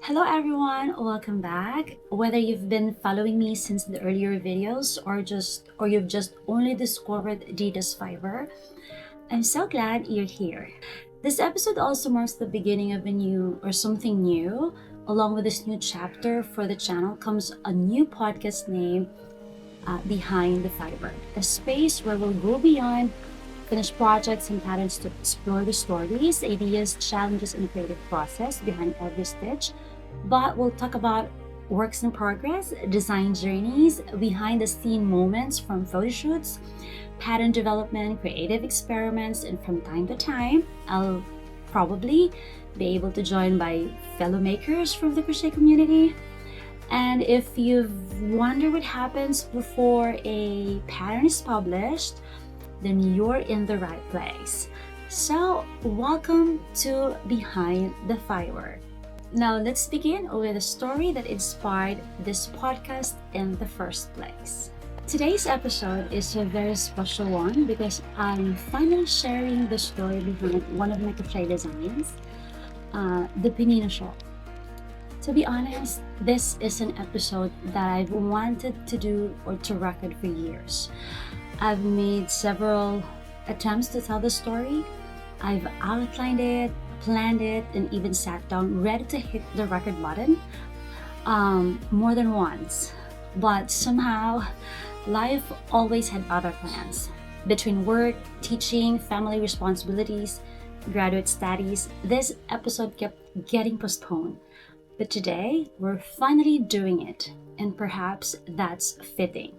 Hello everyone, welcome back. Whether you've been following me since the earlier videos or you've just only discovered Dita's Fiverr, I'm so glad you're here. This episode also marks the beginning of a new or something new. Along with this new chapter for the channel comes a new podcast named Behind the Fiverr, a space where we'll go beyond finished projects and patterns to explore the stories, ideas, challenges, and creative process behind every stitch. But we'll talk about works in progress, design journeys, behind the scene moments from photo shoots, pattern development, creative experiments, and from time to time, I'll probably be able to join by fellow makers from the crochet community. And if you've wondered what happens before a pattern is published, then you're in the right place. So, welcome to Behind the Fiverr. Now, let's begin with a story that inspired this podcast in the first place. Today's episode is a very special one because I'm finally sharing the story behind one of my crochet designs, the Pnina Shawl. To be honest, this is an episode that I've wanted to do or to record for years. I've made several attempts to tell the story. I've outlined it, planned it, and even sat down ready to hit the record button more than once. But somehow, life always had other plans. Between work, teaching, family responsibilities, graduate studies, this episode kept getting postponed. But today, we're finally doing it, and perhaps that's fitting.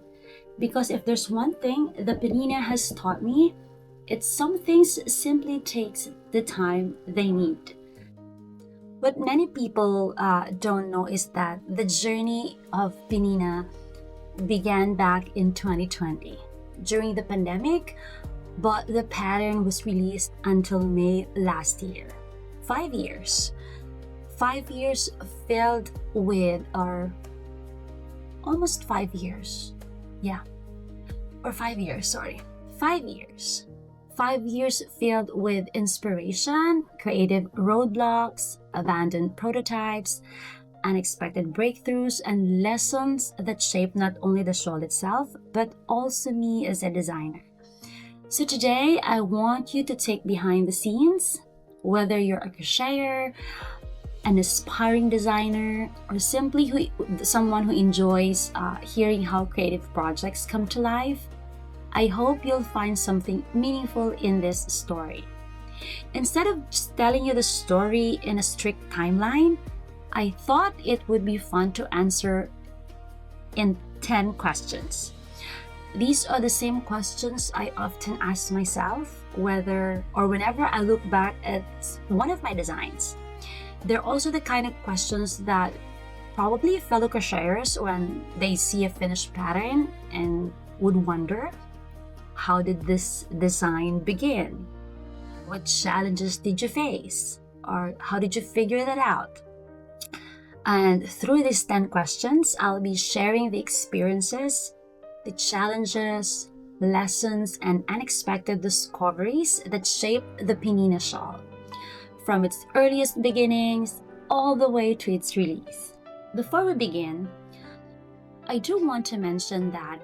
Because if there's one thing the Pnina has taught me, it's some things simply takes the time they need. What many people don't know is that the journey of Pnina began back in 2020 during the pandemic, but the pattern was released until May last year. 5 years. 5 years filled with our almost 5 years. Yeah. Or 5 years, sorry. 5 years. 5 years filled with inspiration, creative roadblocks, abandoned prototypes, unexpected breakthroughs, and lessons that shape not only the shawl itself, but also me as a designer. So today, I want you to take behind the scenes, whether you're a crocheter, an aspiring designer, or simply someone who enjoys hearing how creative projects come to life. I hope you'll find something meaningful in this story. Instead of just telling you the story in a strict timeline, I thought it would be fun to answer in 10 questions. These are the same questions I often ask myself whenever I look back at one of my designs. They're also the kind of questions that probably fellow crocheters, when they see a finished pattern, and would wonder, how did this design begin? What challenges did you face? Or how did you figure that out? And through these 10 questions, I'll be sharing the experiences, the challenges, lessons, and unexpected discoveries that shaped the Pnina Shawl, from its earliest beginnings all the way to its release. Before we begin, I do want to mention that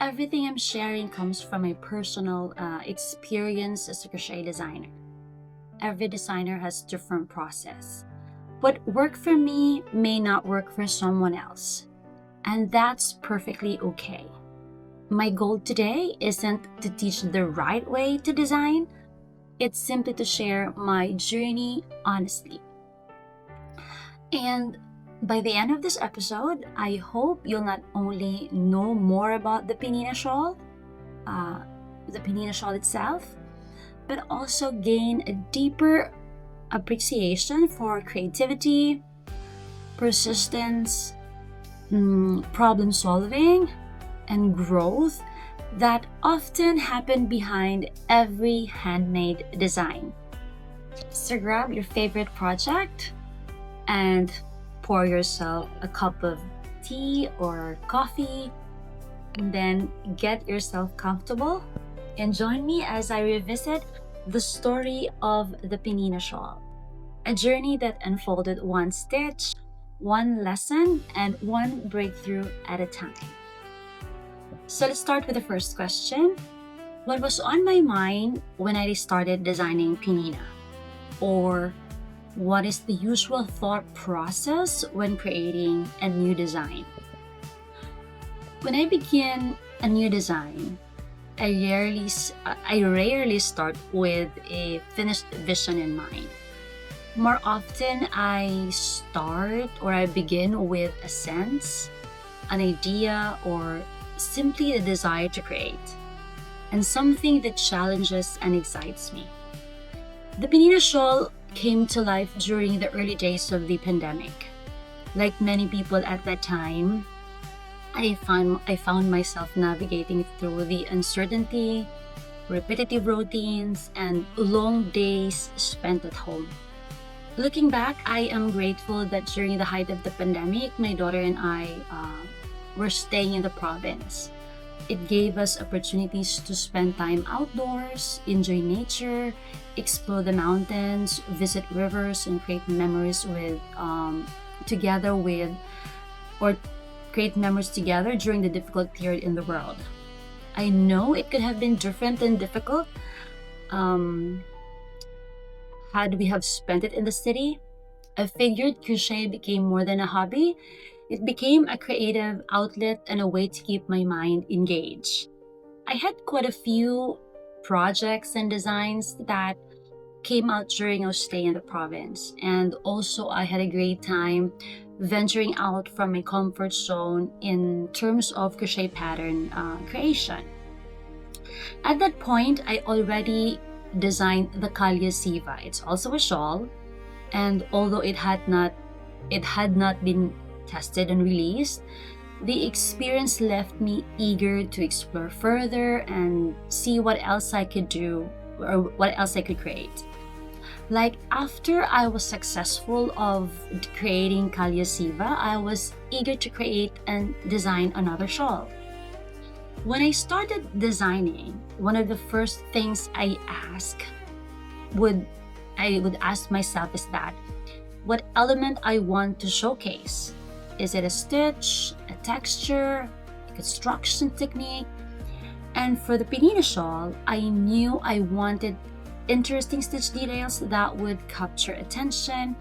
everything I'm sharing comes from my personal experience as a crochet designer. Every designer has a different process. What worked for me may not work for someone else, and that's perfectly okay. My goal today isn't to teach the right way to design, it's simply to share my journey honestly. And by the end of this episode, I hope you'll not only know more about the Pnina Shawl, itself, but also gain a deeper appreciation for creativity, persistence, problem solving, and growth that often happen behind every handmade design. So grab your favorite project and pour yourself a cup of tea or coffee, and then get yourself comfortable and join me as I revisit the story of the Pnina Shawl, a journey that unfolded one stitch, one lesson, and one breakthrough at a time. So let's start with the first question. What was on my mind when I started designing Pnina? Or what is the usual thought process when creating a new design? When I begin a new design, I rarely start with a finished vision in mind. More often, I begin with a sense, an idea, or simply a desire to create, and something that challenges and excites me. The Pnina Shawl came to life during the early days of the pandemic. Like many people at that time, I found myself navigating through the uncertainty, repetitive routines, and long days spent at home. Looking back, I am grateful that during the height of the pandemic, my daughter and I were staying in the province. It gave us opportunities to spend time outdoors, enjoy nature, explore the mountains, visit rivers, and create memories together during the difficult period in the world. I know it could have been different and difficult had we have spent it in the city. I figured crochet became more than a hobby. It became a creative outlet and a way to keep my mind engaged. I had quite a few projects and designs that came out during our stay in the province, and also I had a great time venturing out from my comfort zone in terms of crochet pattern creation. At that point, I already designed the Kalya Siva. It's also a shawl, and although it had not been tested and released, the experience left me eager to explore further and see what else I could do or what else I could create. Like after I was successful of creating Kalya Siva, I was eager to create and design another shawl. When I started designing, one of the first things I would ask myself is that what element I want to showcase. Is it a stitch, a texture, a construction technique? And for the Pnina Shawl, I knew I wanted interesting stitch details that would capture attention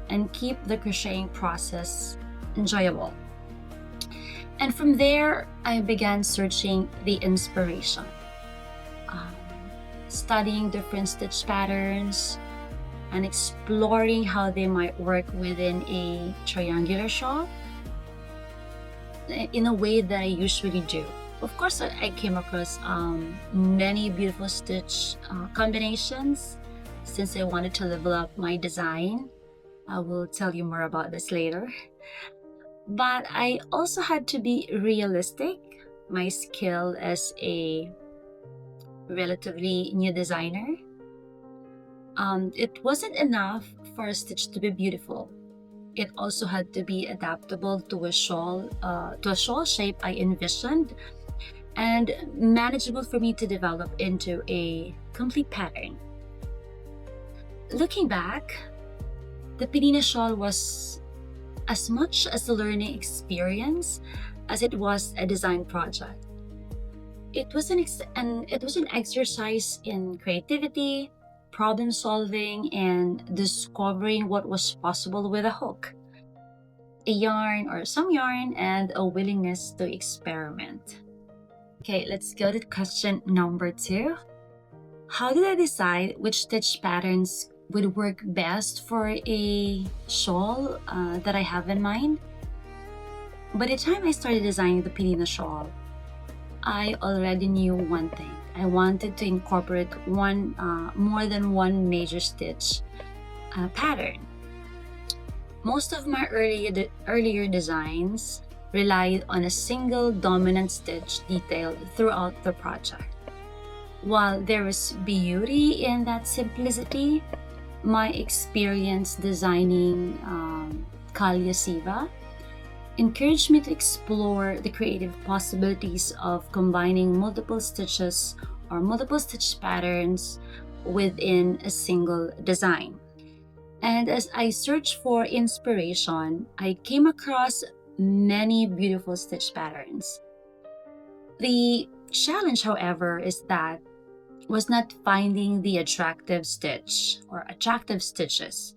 and keep the crocheting process enjoyable. And from there, I began searching the inspiration, studying different stitch patterns, and exploring how they might work within a triangular shawl in a way that I usually do. Of course, I came across many beautiful stitch combinations since I wanted to level up my design. I will tell you more about this later. But I also had to be realistic. My skill as a relatively new designer, it wasn't enough for a stitch to be beautiful. It also had to be adaptable to a shawl shape I envisioned, and manageable for me to develop into a complete pattern. Looking back, the Pnina Shawl was as much as a learning experience as it was a design project. It was an exercise in creativity, problem solving, and discovering what was possible with a hook, some yarn, and a willingness to experiment. Okay, let's go to question number 2. How did I decide which stitch patterns would work best for a shawl that I have in mind? By the time I started designing the Pnina Shawl, I already knew one thing. I wanted to incorporate more than one major stitch pattern. Most of my earlier designs relied on a single dominant stitch detail throughout the project. While there is beauty in that simplicity, my experience designing Kalya Siva encouraged me to explore the creative possibilities of combining multiple stitches or multiple stitch patterns within a single design. And as I searched for inspiration, I came across many beautiful stitch patterns. The challenge, however, is that was not finding the attractive stitch or attractive stitches.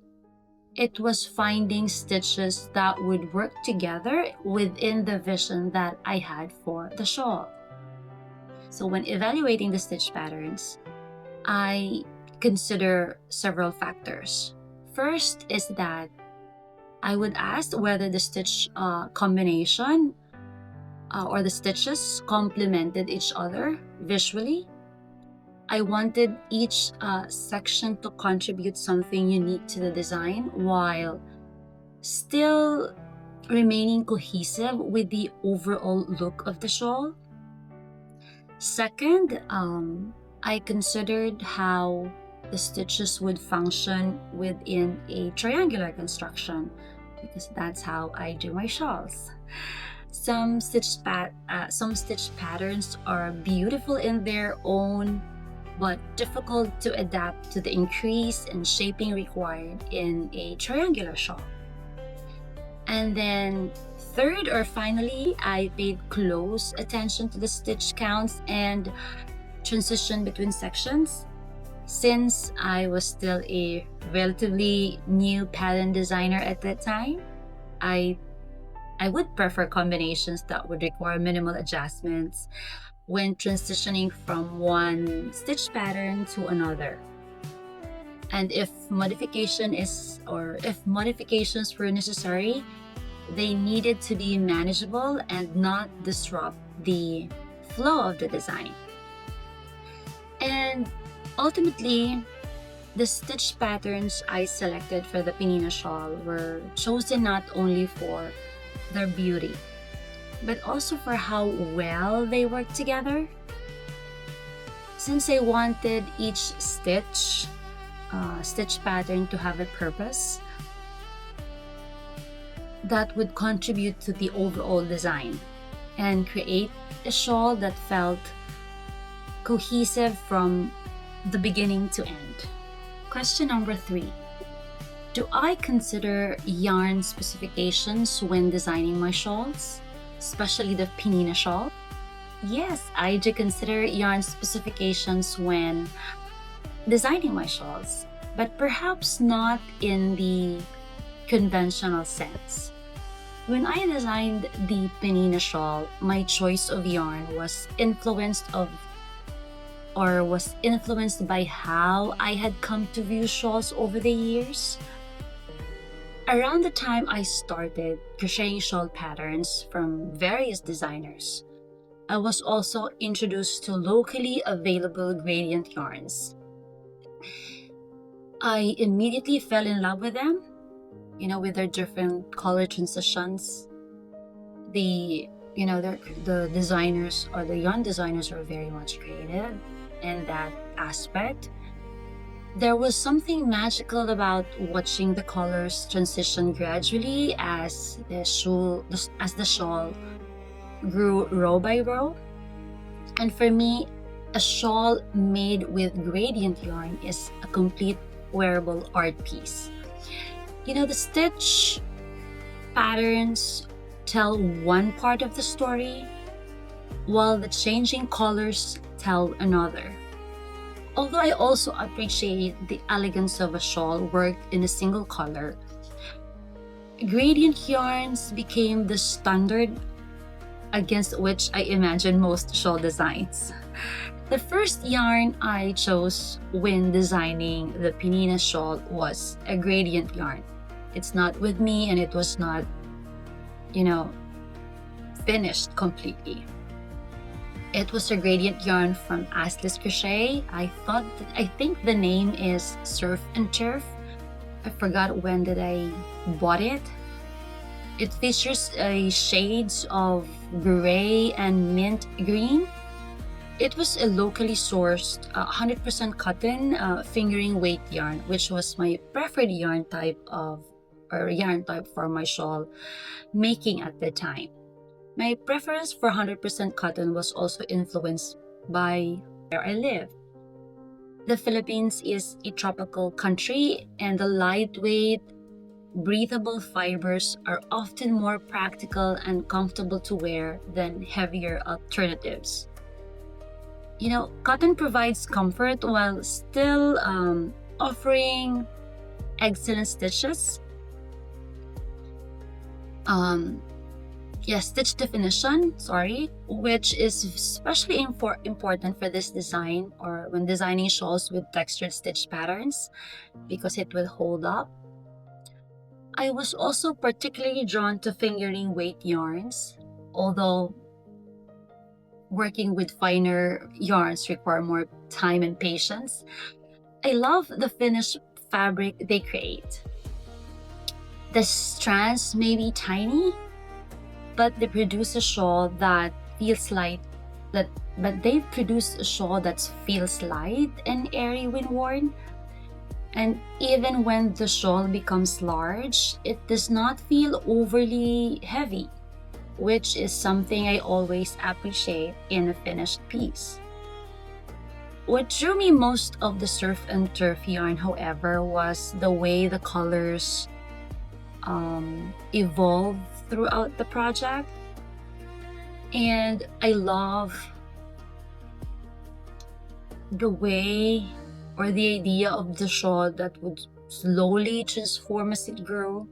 It was finding stitches that would work together within the vision that I had for the shawl. So when evaluating the stitch patterns, I consider several factors. First is that I would ask whether the stitch combination or the stitches complemented each other visually. I wanted each section to contribute something unique to the design while still remaining cohesive with the overall look of the shawl. Second, I considered how the stitches would function within a triangular construction because that's how I do my shawls. Some stitch patterns are beautiful in their own but difficult to adapt to the increase in shaping required in a triangular shawl. And then third or finally, I paid close attention to the stitch counts and transition between sections. Since I was still a relatively new pattern designer at that time, I would prefer combinations that would require minimal adjustments when transitioning from one stitch pattern to another. And if modifications were necessary, they needed to be manageable and not disrupt the flow of the design. And ultimately, the stitch patterns I selected for the Pnina Shawl were chosen not only for their beauty, but also for how well they work together. Since I wanted each stitch pattern to have a purpose that would contribute to the overall design and create a shawl that felt cohesive from the beginning to end. Question number 3. Do I consider yarn specifications when designing my shawls, especially the Pnina Shawl? Yes, I do consider yarn specifications when designing my shawls, but perhaps not in the conventional sense. When I designed the Pnina Shawl, my choice of yarn was influenced by how I had come to view shawls over the years. Around the time I started crocheting shawl patterns from various designers, I was also introduced to locally available gradient yarns. I immediately fell in love with them, with their different color transitions. The designers or the yarn designers are very much creative in that aspect. There was something magical about watching the colors transition gradually as the shawl grew row by row. And for me, a shawl made with gradient yarn is a complete wearable art piece. The stitch patterns tell one part of the story, while the changing colors tell another. Although I also appreciate the elegance of a shawl worked in a single color, gradient yarns became the standard against which I imagine most shawl designs. The first yarn I chose when designing the Pnina Shawl was a gradient yarn. It's not with me and it was not, finished completely. It was a gradient yarn from Astley's Crochet. I think the name is Surf and Turf. I forgot when did I bought it. It features shades of gray and mint green. It was a locally sourced 100% cotton fingering weight yarn, which was my preferred yarn type for my shawl making at the time. My preference for 100% cotton was also influenced by where I live. The Philippines is a tropical country, and the lightweight, breathable fibers are often more practical and comfortable to wear than heavier alternatives. Cotton provides comfort while still offering excellent stitches. Stitch definition, which is especially important for this design or when designing shawls with textured stitch patterns because it will hold up. I was also particularly drawn to fingering weight yarns, although working with finer yarns require more time and patience. I love the finished fabric they create. The strands may be tiny, but they produce a shawl that feels light. But they produce a shawl that feels light and airy when worn. And even when the shawl becomes large, it does not feel overly heavy, which is something I always appreciate in a finished piece. What drew me most of the surf and turf yarn, however, was the way the colors evolve throughout the project. And I love the way or the idea of the shawl that would slowly transform as it grew.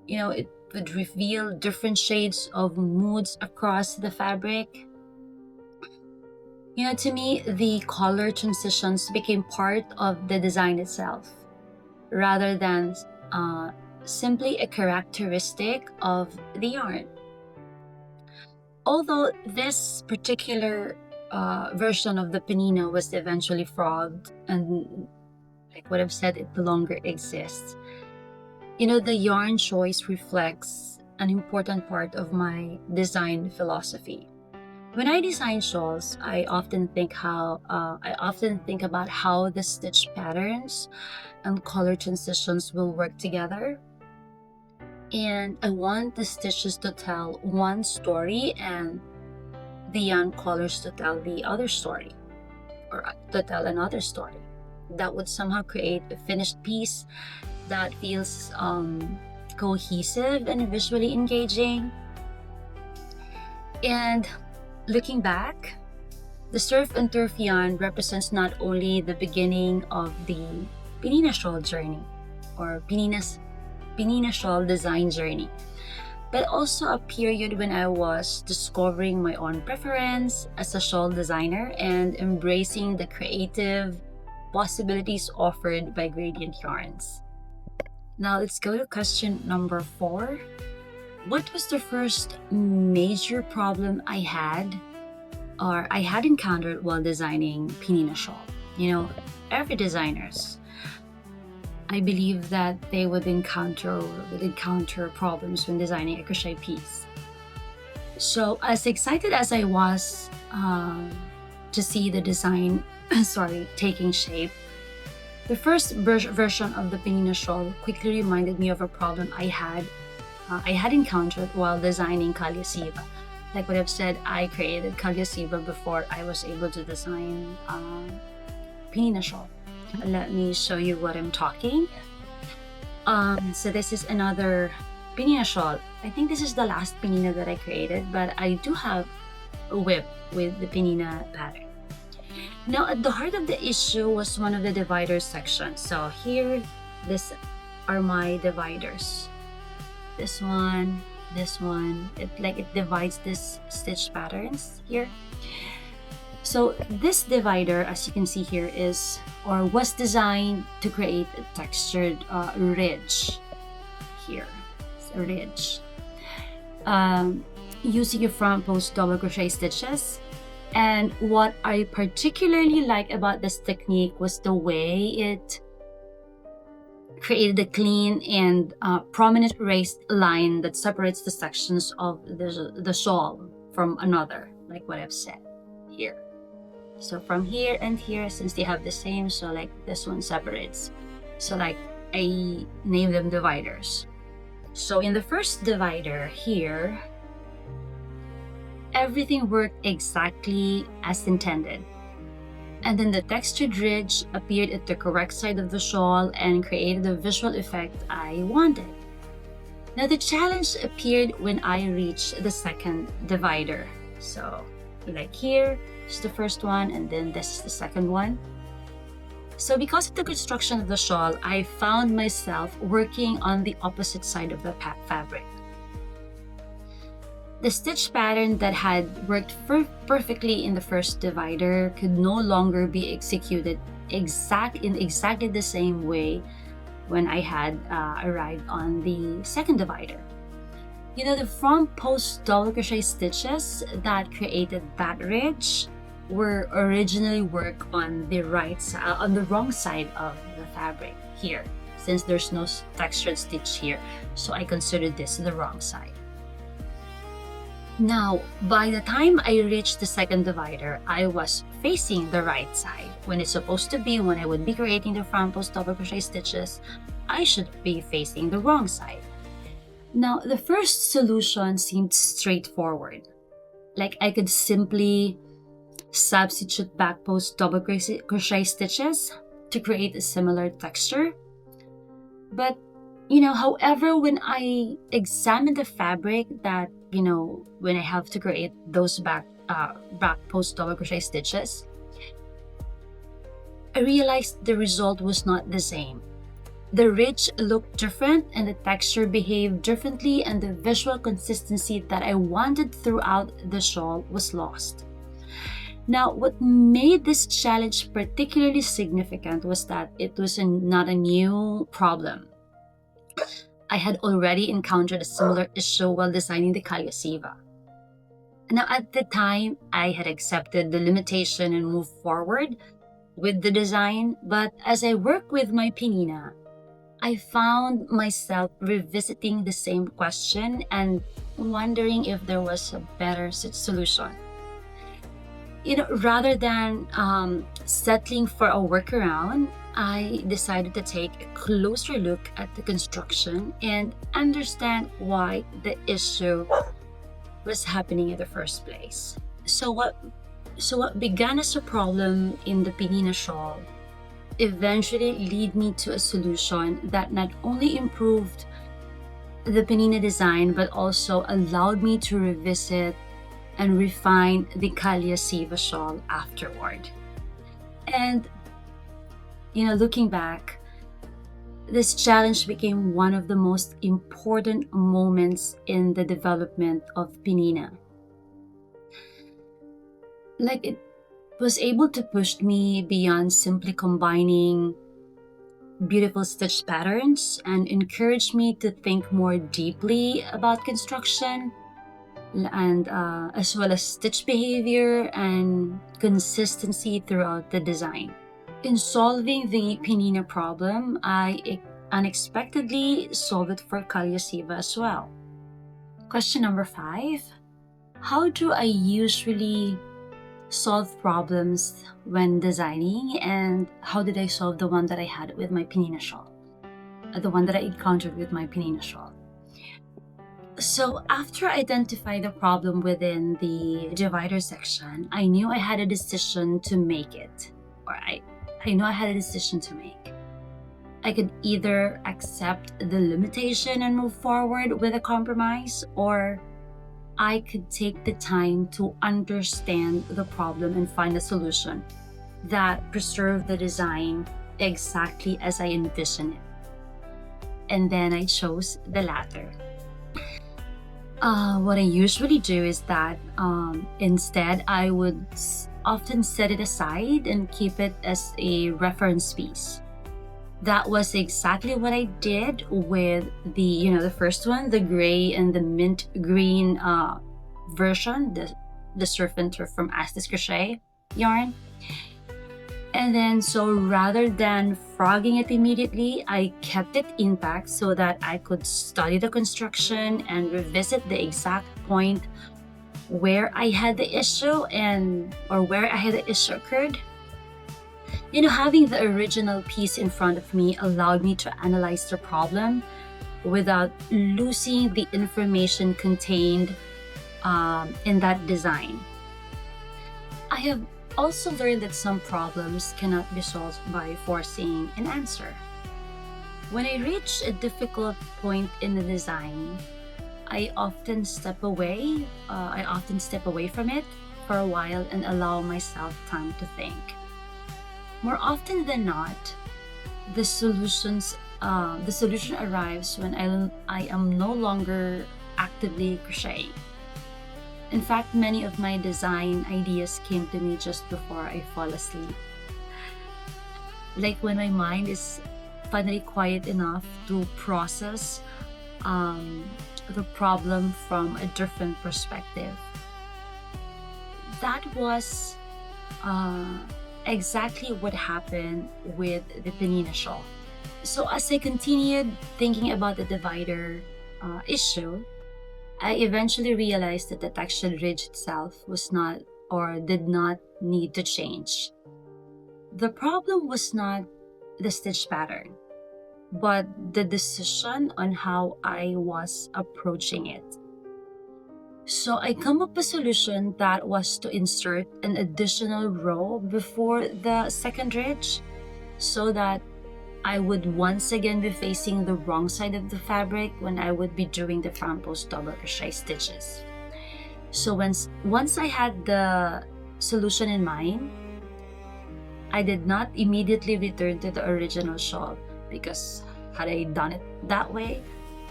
It would reveal different shades of moods across the fabric. To me, the color transitions became part of the design itself, rather than simply a characteristic of the yarn. Although this particular version of the Pnina was eventually frogged and, like what I've said, it no longer exists. The yarn choice reflects an important part of my design philosophy. When I design shawls, I often think about how the stitch patterns and color transitions will work together. And I want the stitches to tell one story and the yarn colors to tell the other story, or to tell another story. That would somehow create a finished piece that feels cohesive and visually engaging. And looking back, the surf and turf yarn represents not only the beginning of the Pnina Shawl journey or Pnina Shawl design journey, but also a period when I was discovering my own preference as a shawl designer and embracing the creative possibilities offered by gradient yarns. Now let's go to question number 4. What was the first major problem I had encountered while designing Pnina Shawl? Every designers, I believe that they would encounter problems when designing a crochet piece. So as excited as I was to see the design taking shape, the first version of the Pnina Shawl quickly reminded me of a problem I had encountered while designing Kalyasiva. Like what I've said, I created Kalyasiva before I was able to design Pnina Shawl. Let me show you what I'm talking. So this is another Pnina Shawl. I think this is the last Pnina that I created, but I do have a whip with the Pnina pattern. Now, at the heart of the issue was one of the divider sections. So here, these are my dividers. This one. It divides this stitch patterns here. So this divider, as you can see here, was designed to create a textured ridge here. It's a ridge. Using your front post double crochet stitches. And what I particularly like about this technique was the way it created a clean and prominent raised line that separates the sections of the shawl from another, like what I've said here. So from here and here, since they have the same, so like this one separates. So like I name them dividers. So in the first divider here, everything worked exactly as intended. And then the textured ridge appeared at the correct side of the shawl and created the visual effect I wanted. Now the challenge appeared when I reached the second divider. So like here is the first one, and then this is the second one. So because of the construction of the shawl, I found myself working on the opposite side of the fabric. The stitch pattern that had worked perfectly in the first divider could no longer be executed in exactly the same way when I had arrived on the second divider. You know, the front post double crochet stitches that created that ridge were originally worked on the wrong side of the fabric here, since there's no textured stitch here, so I considered this the wrong side. Now, by the time I reached the second divider, I was facing the right side. When it's supposed to be, when I would be creating the front post double crochet stitches, I should be facing the wrong side. Now, the first solution seemed straightforward. Like I could simply substitute back post double crochet stitches to create a similar texture. But, however, when I examined the fabric that, when I have to create those back post double crochet stitches, I realized the result was not the same. The ridge looked different and the texture behaved differently, and the visual consistency that I wanted throughout the shawl was lost. Now, what made this challenge particularly significant was that it was not a new problem. I had already encountered a similar issue while designing the Calya Siva. Now, at the time, I had accepted the limitation and moved forward with the design, but as I worked with my Pnina, I found myself revisiting the same question and wondering if there was a better solution. Rather than settling for a workaround, I decided to take a closer look at the construction and understand why the issue was happening in the first place. So what began as a problem in the Pnina Shawl eventually led me to a solution that not only improved the Pnina design but also allowed me to revisit and refine the Calya Siva shawl afterward. And looking back, this challenge became one of the most important moments in the development of Pnina. Like, it was able to push me beyond simply combining beautiful stitch patterns and encouraged me to think more deeply about construction and as well as stitch behavior and consistency throughout the design. In solving the Pnina problem, I unexpectedly solved it for Calya Siva as well. Question number 5. How do I usually solve problems when designing, and how did I solve the one that I had with my Pnina Shawl? The one that I encountered with my Pnina Shawl. So after I identified the problem within the divider section, I knew I had a decision to make it. Or I knew I had a decision to make. I could either accept the limitation and move forward with a compromise, or I could take the time to understand the problem and find a solution that preserved the design exactly as I envisioned it. And then I chose the latter. What I usually do is that instead I would often set it aside and keep it as a reference piece. That was exactly what I did with the first one, the gray and the mint green version, the Surf and Turf from Astis Crochet yarn. And then, so rather than frogging it immediately, I kept it intact so that I could study the construction and revisit the exact point where I had the issue or where I had the issue occurred. Having the original piece in front of me allowed me to analyze the problem without losing the information contained in that design. I have also learned that some problems cannot be solved by forcing an answer. When I reach a difficult point in the design, I often step away. I often step away from it for a while and allow myself time to think. More often than not, the solution arrives when I am no longer actively crocheting. In fact, many of my design ideas came to me just before I fall asleep. Like when my mind is finally quiet enough to process the problem from a different perspective. That was exactly what happened with the Pnina Shawl. So as I continued thinking about the divider issue, I eventually realized that the textured ridge itself was not or did not need to change. The problem was not the stitch pattern, but the decision on how I was approaching it. So I come up with a solution that was to insert an additional row before the second ridge so that I would once again be facing the wrong side of the fabric when I would be doing the front post double crochet stitches. So once I had the solution in mind, I did not immediately return to the original shawl because had I done it that way,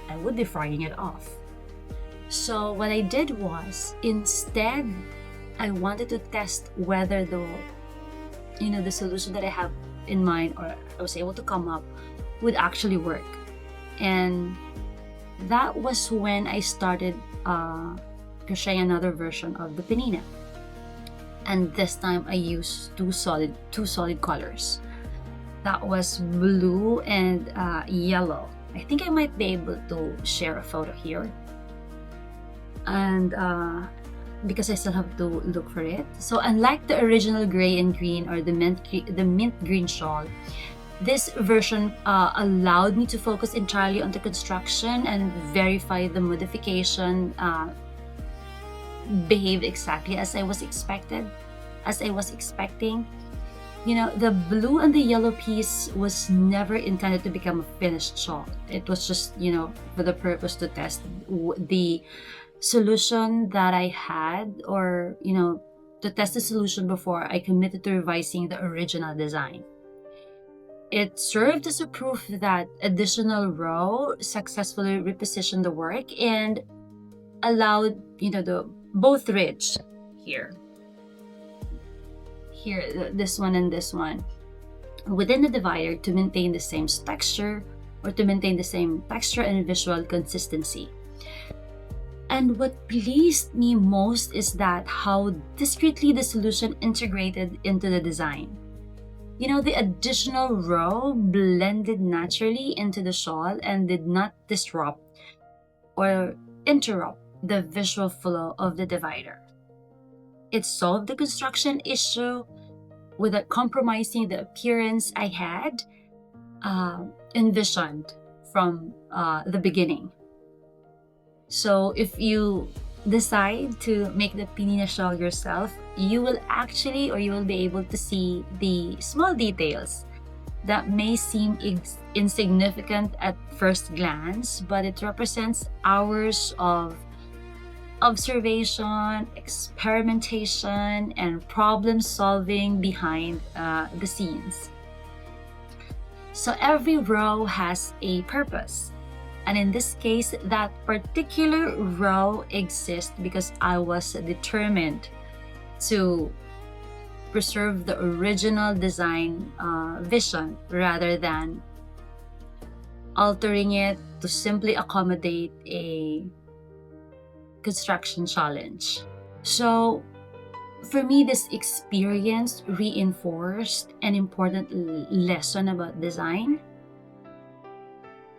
I would be frying it off. So what I did was, instead, I wanted to test whether the solution that I have in mind or I was able to come up would actually work. And that was when I started crocheting another version of the Pnina. And this time I used two solid colors. That was blue and yellow. I think I might be able to share a photo here. And because I still have to look for it. So unlike the original gray and green or the mint green shawl, this version allowed me to focus entirely on the construction and verify the modification behaved exactly as I was expecting. The blue and the yellow piece was never intended to become a finished shawl. It was just, for the purpose to test the solution that I had, or to test the solution before I committed to revising the original design. It served as a proof that additional row successfully repositioned the work and allowed the both ridge here, this one and this one within the divider to maintain the same texture and visual consistency. And what pleased me most is that how discreetly the solution integrated into the design. The additional row blended naturally into the shawl and did not disrupt or interrupt the visual flow of the divider. It solved the construction issue without compromising the appearance I had envisioned from the beginning. So if you decide to make the Pnina Shawl yourself, you will be able to see the small details that may seem insignificant at first glance, but it represents hours of observation, experimentation, and problem solving behind the scenes. So every row has a purpose. And in this case, that particular row exists because I was determined to preserve the original design vision rather than altering it to simply accommodate a construction challenge. So for me, this experience reinforced an important lesson about design.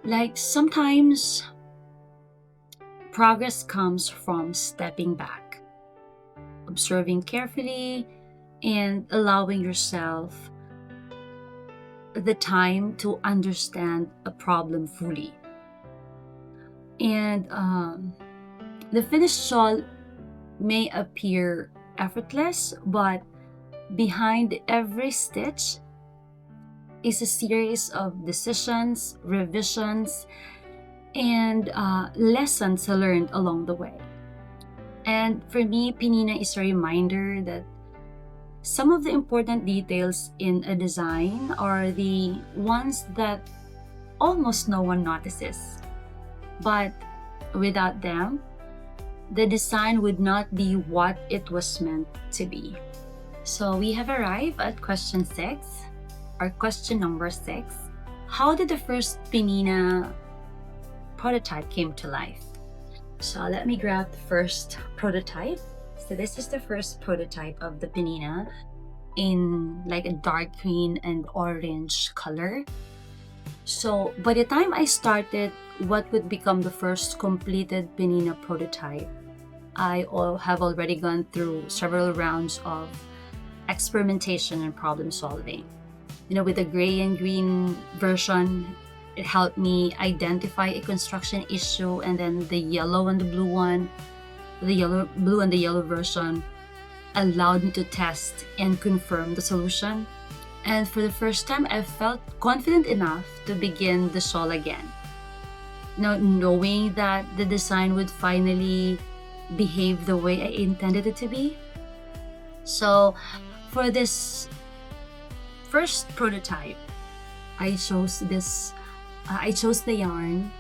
Like sometimes progress comes from stepping back, observing carefully, and allowing yourself the time to understand a problem fully. And the finished shawl may appear effortless, but Behind every stitch is a series of decisions, revisions, and lessons learned along the way. And for me, Pnina is a reminder that some of the important details in a design are the ones that almost no one notices. But without them, the design would not be what it was meant to be. So we have arrived at question 6, or question number 6. How did the first Pnina prototype came to life? So let me grab the first prototype. So this is the first prototype of the Pnina in like a dark green and orange color. So by the time I started what would become the first completed Pnina prototype, I have already gone through several rounds of experimentation and problem solving. With the gray and green version, it helped me identify a construction issue, and then the yellow and the blue one, blue and the yellow version allowed me to test and confirm the solution. And for the first time, I felt confident enough to begin the shawl again. Now, knowing that the design would finally behave the way I intended it to be. So for this first prototype, I chose the yarn.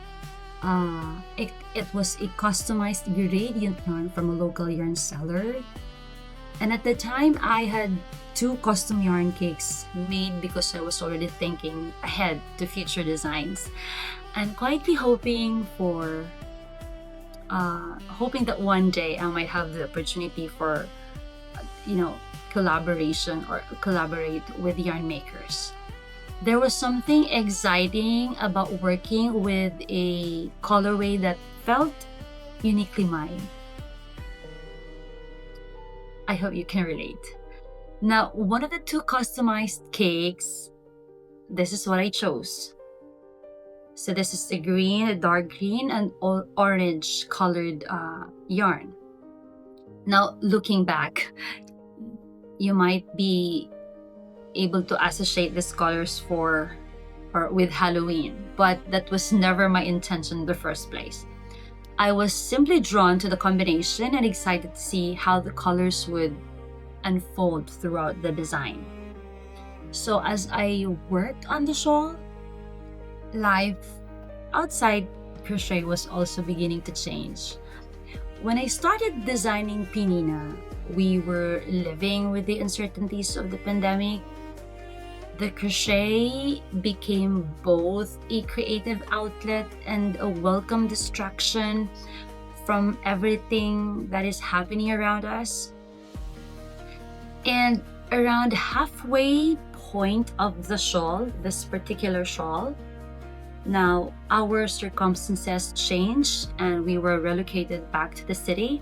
It was a customized gradient yarn from a local yarn seller. And at the time, I had 2 custom yarn cakes made because I was already thinking ahead to future designs and quietly hoping that one day I might have the opportunity for, collaborate with yarn makers. There was something exciting about working with a colorway that felt uniquely mine. I hope you can relate. Now, one of the 2 customized cakes, this is what I chose. So this is the green, dark green, and orange colored yarn. Now, looking back, you might be able to associate these colors with Halloween, but that was never my intention in the first place. I was simply drawn to the combination and excited to see how the colors would unfold throughout the design. So as I worked on the shawl, life outside crochet was also beginning to change. When I started designing Pnina, we were living with the uncertainties of the pandemic. The crochet became both a creative outlet and a welcome distraction from everything that is happening around us. And around halfway point of the shawl, this particular shawl, now our circumstances changed and we were relocated back to the city.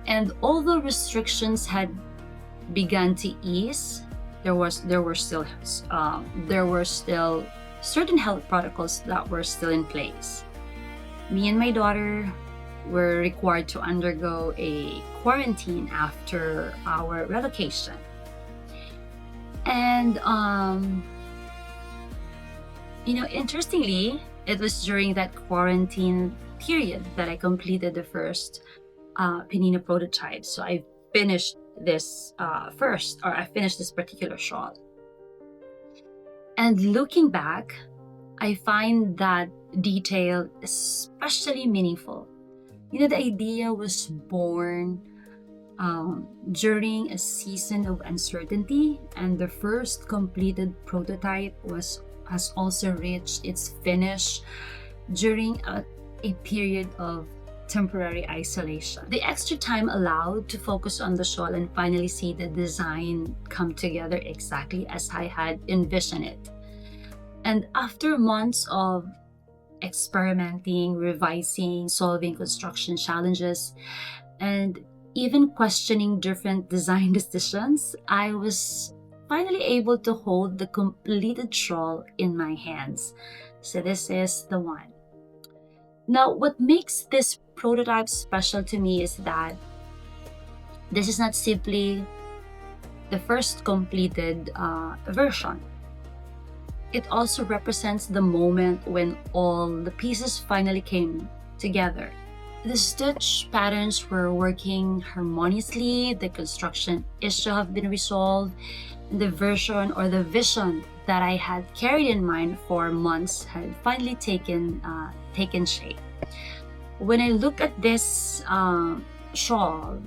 And although restrictions had begun to ease, there were still certain health protocols that were still in place. Me and my daughter were required to undergo a quarantine after our relocation. And interestingly, it was during that quarantine period that I completed the first Pnina prototype. So I finished this particular shawl. And looking back, I find that detail especially meaningful. The idea was born during a season of uncertainty, and the first completed prototype has also reached its finish during a period of temporary isolation. The extra time allowed to focus on the shawl and finally see the design come together exactly as I had envisioned it. And after months of experimenting, revising, solving construction challenges, and even questioning different design decisions, I was finally able to hold the completed shawl in my hands. So this is the one. Now, what makes this prototype special to me is that this is not simply the first completed version. It also represents the moment when all the pieces finally came together. The stitch patterns were working harmoniously, the construction issue have been resolved, and the version or the vision that I had carried in mind for months had finally taken shape. When I look at this shawl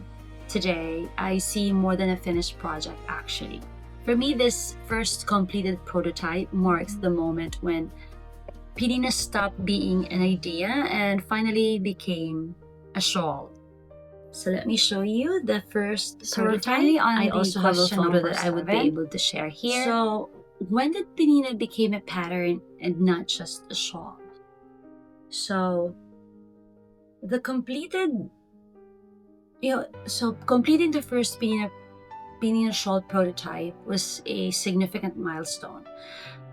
today, I see more than a finished project actually. For me, this first completed prototype marks the moment when Pnina stopped being an idea and finally became a shawl. So let me show you the first prototype. I also have a photo that I would be able to share here. So when did Pnina became a pattern and not just a shawl? So the completed, completing the first Pnina shawl prototype was a significant milestone.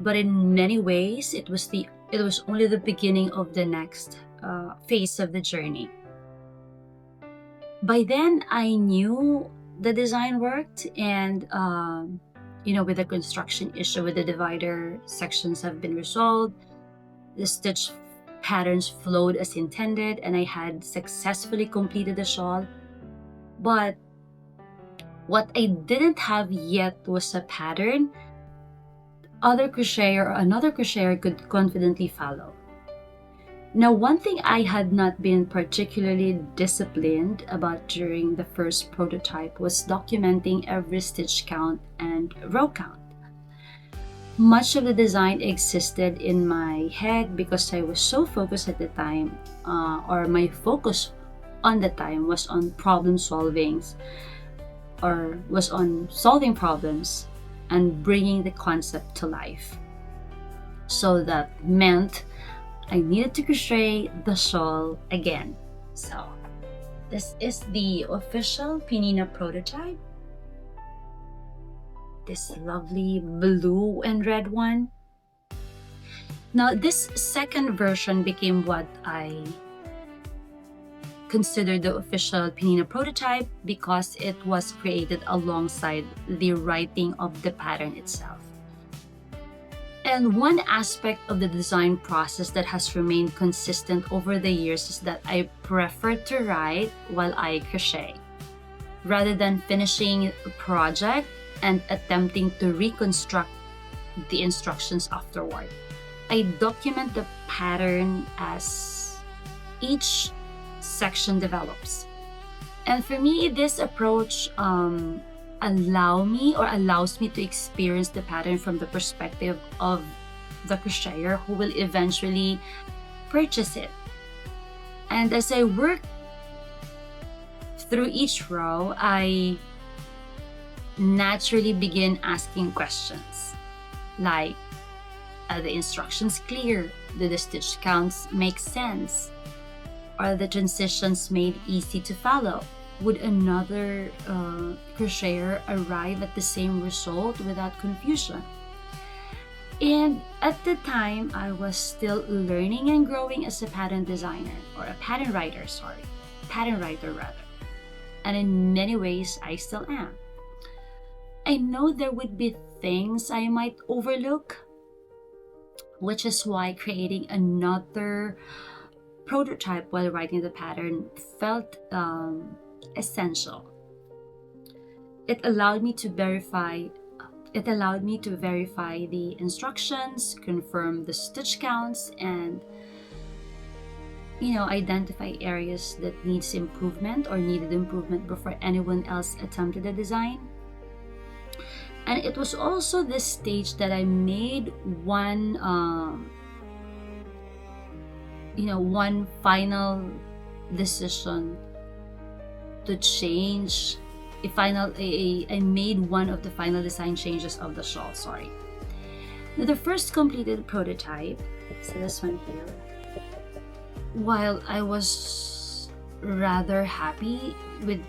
But in many ways, it was only the beginning of the next phase of the journey. By then, I knew the design worked, and with the construction issue with the divider, sections have been resolved. The stitch patterns flowed as intended, and I had successfully completed the shawl. But what I didn't have yet was a pattern another crocheter could confidently follow. Now, one thing I had not been particularly disciplined about during the first prototype was documenting every stitch count and row count. Much of the design existed in my head because I was so focused at the time, or my focus on the time was on solving problems and bringing the concept to life. So that meant I needed to crochet the shawl again. So this is the official Pnina prototype. This lovely blue and red one. Now this second version became what I considered the official Pnina prototype because it was created alongside the writing of the pattern itself. And one aspect of the design process that has remained consistent over the years is that I prefer to write while I crochet, rather than finishing a project and attempting to reconstruct the instructions afterward. I document the pattern as each section develops. And for me, this approach allows me to experience the pattern from the perspective of the crocheter who will eventually purchase it. And as I work through each row, I naturally begin asking questions like, are the instructions clear? Do the stitch counts make sense? Are the transitions made easy to follow? Would another crocheter arrive at the same result without confusion? And at the time, I was still learning and growing as a pattern writer. And in many ways, I still am. I know there would be things I might overlook, which is why creating another prototype while writing the pattern felt essential. It allowed me to verify the instructions, confirm the stitch counts, and identify areas that needed improvement before anyone else attempted the design. And it was also this stage that I made one final decision to change I made one of the final design changes of the shawl. Now, the first completed prototype, so this one here, while I was rather happy with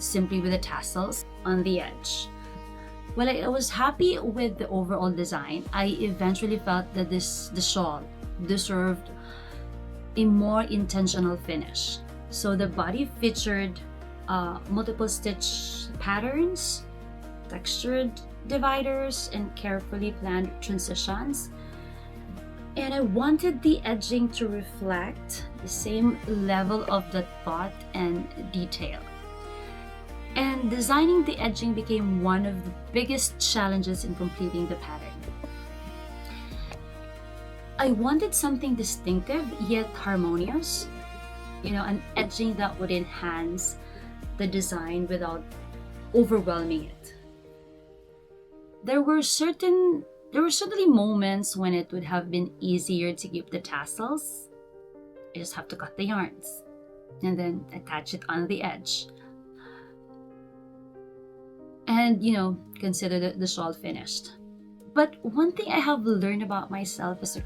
simply with the tassels on the edge, while I was happy with the overall design, I eventually felt that the shawl deserved a more intentional finish. So the body featured multiple stitch patterns textured dividers and carefully planned transitions. And I wanted the edging to reflect the same level of the thought and detail. And designing the edging became one of the biggest challenges in completing the pattern. I wanted something distinctive yet harmonious, an edging that would enhance the design without overwhelming it. There were certainly moments when it would have been easier to keep the tassels. I just have to cut the yarns and then attach it on the edge. And, consider the shawl finished. But one thing I have learned about myself as a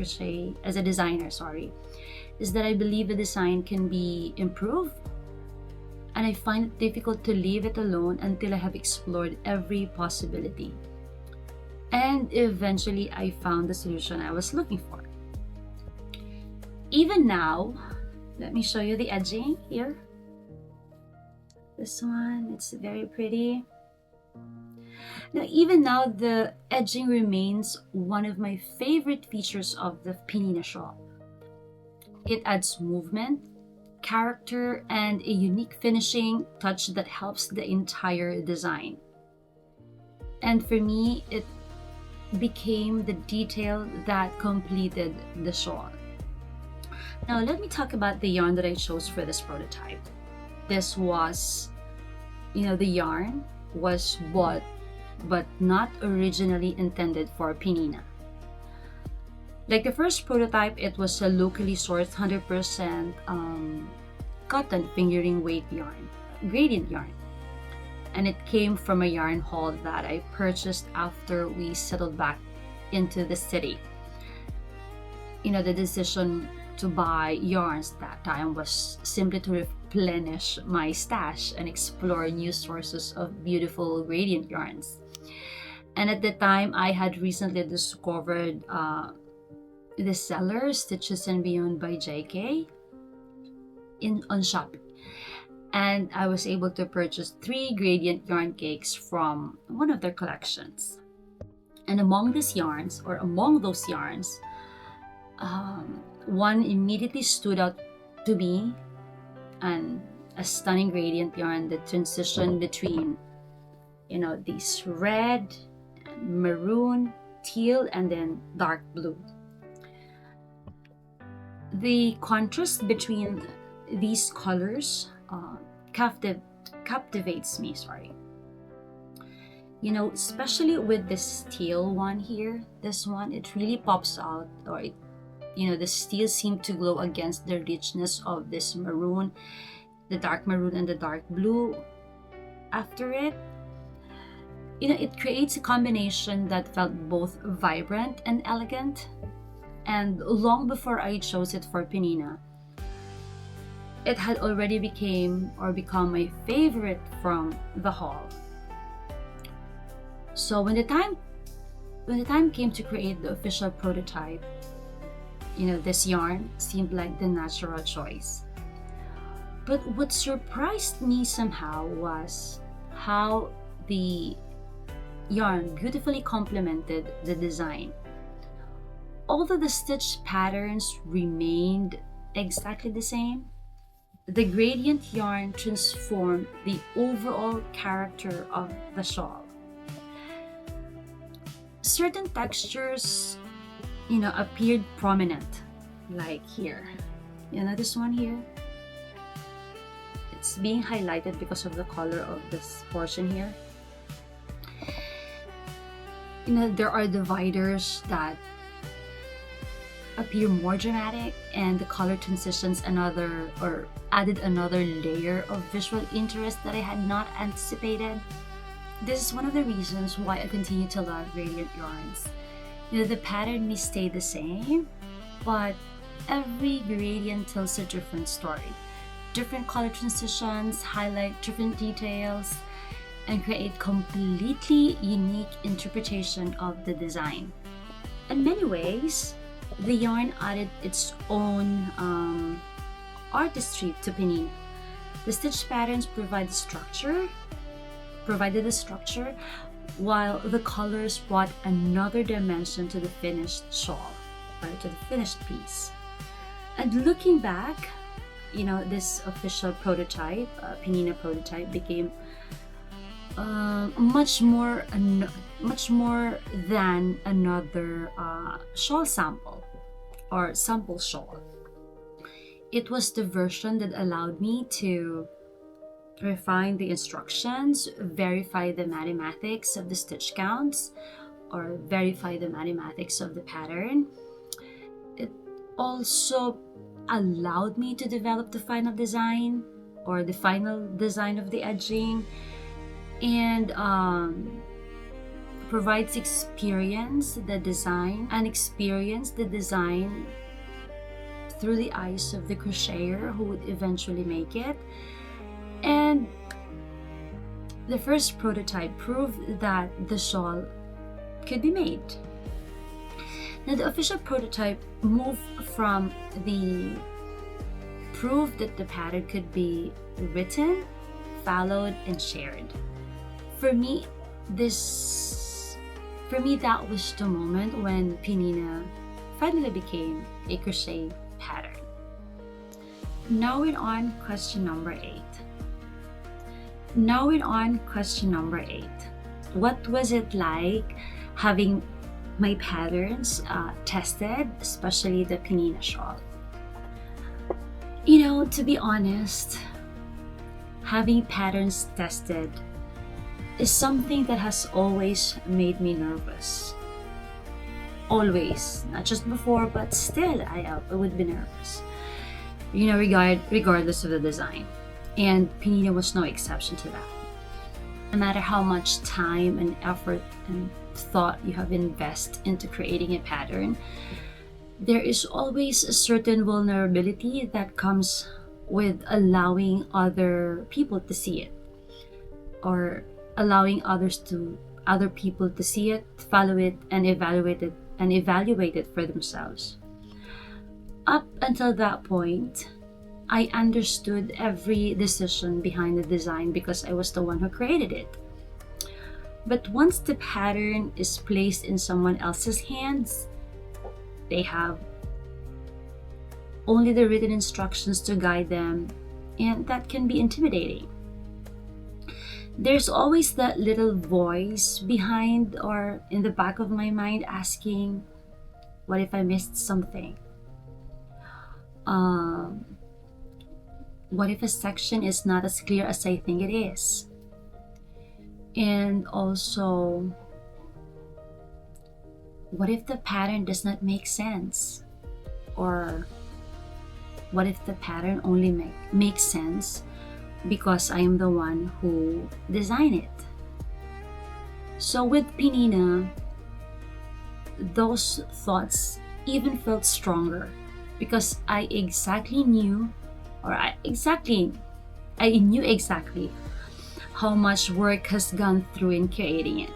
designer, is that I believe a design can be improved. And I find it difficult to leave it alone until I have explored every possibility. And eventually I found the solution I was looking for. Even now, let me show you the edging here. This one, it's very pretty. Now, even now, the edging remains one of my favorite features of the Pnina Shawl. It adds movement, character, and a unique finishing touch that helps the entire design. And for me, it became the detail that completed the shawl. Now, let me talk about the yarn that I chose for this prototype. This was, the yarn was bought but not originally intended for Pnina. Like the first prototype, it was a locally sourced 100% cotton fingering weight yarn, gradient yarn. And it came from a yarn haul that I purchased after we settled back into the city. The decision to buy yarns that time was simply to replenish my stash and explore new sources of beautiful gradient yarns. And at the time, I had recently discovered the seller Stitches and Beyond by JK on Shopee. And I was able to purchase 3 gradient yarn cakes from one of their collections. And among those yarns, one immediately stood out to me, and a stunning gradient yarn that transitioned between, these red, maroon, teal, and then dark blue. The contrast between these colors captivates me, especially with this teal one here. This one, it really pops out, the steel seemed to glow against the richness of this maroon, the dark maroon and the dark blue. After it, it creates a combination that felt both vibrant and elegant. And long before I chose it for Pnina, it had already become my favorite from the haul. So when the time came to create the official prototype, this yarn seemed like the natural choice. But what surprised me somehow was how the yarn beautifully complemented the design. Although the stitch patterns remained exactly the same, the gradient yarn transformed the overall character of the shawl. Certain textures, appeared prominent, like here. This one here. It's being highlighted because of the color of this portion here. There are dividers that appear more dramatic, and the color transitions added another layer of visual interest that I had not anticipated. This is one of the reasons why I continue to love gradient yarns. The pattern may stay the same, but every gradient tells a different story. Different color transitions highlight different details and create completely unique interpretation of the design. In many ways, the yarn added its own artistry to Pnina. The stitch patterns provided the structure, while the colors brought another dimension to the finished shawl, or to the finished piece. And looking back, you know, this official prototype, Pnina prototype, became much more than another shawl sample or sample shawl. It was the version that allowed me to refine the instructions, verify the mathematics of the stitch counts, or verify the mathematics of the pattern. It also allowed me to develop the final design, or the final design of the edging, and provides experience the design through the eyes of the crocheter who would eventually make it. And the first prototype proved that the shawl could be made. Now, the official prototype moved from the proof that the pattern could be written, followed, and shared. For me, that was the moment when Pnina finally became a crochet pattern. Now we're on question number 8. What was it like having my patterns tested, especially the Pnina Shawl? You know, to be honest, having patterns tested is something that has always made me nervous. Always, not just before, but still I would be nervous. You know, regardless of the design. And Pnina was no exception to that. No matter how much time and effort and thought you have invested into creating a pattern, there is always a certain vulnerability that comes with allowing other people to see it, or allowing other people to see it, follow it, and evaluate it for themselves. Up until that point, I understood every decision behind the design because I was the one who created it. But once the pattern is placed in someone else's hands, they have only the written instructions to guide them, and that can be intimidating. There's always that little voice behind or in the back of my mind asking, what if I missed something? What if a section is not as clear as I think it is? And also, what if the pattern does not make sense? Or what if the pattern only makes sense because I am the one who designed it? So with Pnina, those thoughts even felt stronger because I knew exactly how much work has gone through in creating it.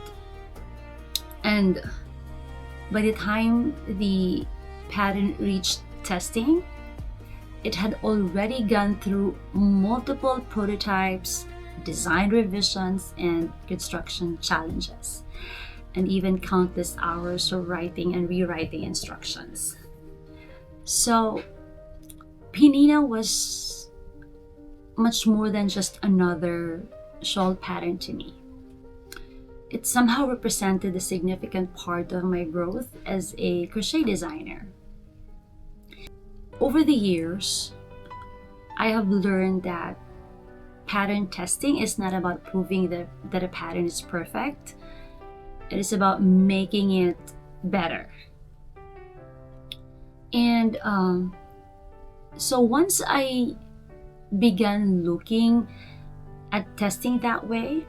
And by the time the pattern reached testing, it had already gone through multiple prototypes, design revisions, and construction challenges, and even countless hours of writing and rewriting instructions. So Pnina was much more than just another shawl pattern to me. It somehow represented a significant part of my growth as a crochet designer. Over the years, I have learned that pattern testing is not about proving that a pattern is perfect. It is about making it better. And so once I began looking at testing that way,